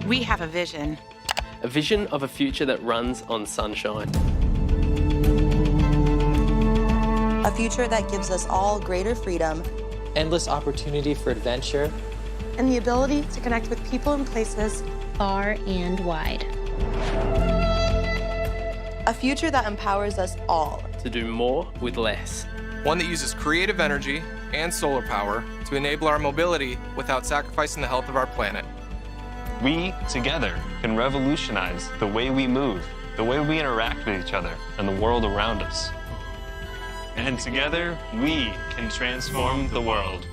We have a vision. A vision of a future that runs on sunshine. A future that gives us all greater freedom, endless opportunity for adventure, and the ability to connect with people and places far and wide. A future that empowers us all to do more with less. One that uses creative energy and solar power to enable our mobility without sacrificing the health of our planet. We, together, can revolutionize the way we move, the way we interact with each other, and the world around us. And together, we can transform the world.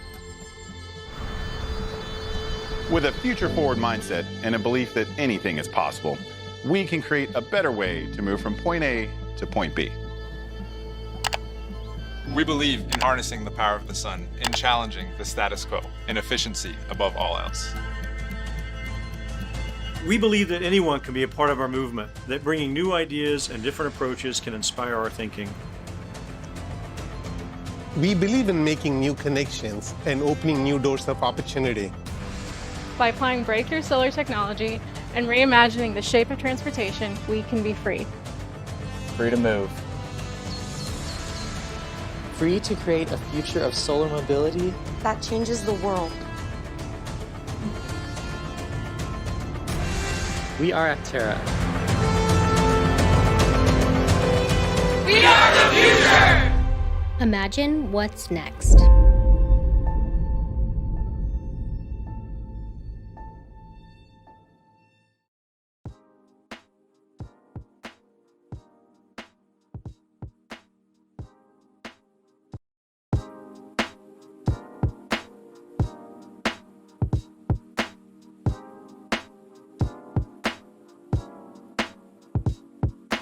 With a future-forward mindset and a belief that anything is possible, we can create a better way to move from point A to point B. We believe in harnessing the power of the sun and challenging the status quo and efficiency above all else. We believe that anyone can be a part of our movement, that bringing new ideas and different approaches can inspire our thinking. We believe in making new connections and opening new doors of opportunity. By applying breakthrough solar technology and reimagining the shape of transportation, we can be free. free to move. Free to create a future of solar mobility That changes the world. We are Aptera. Imagine what's next.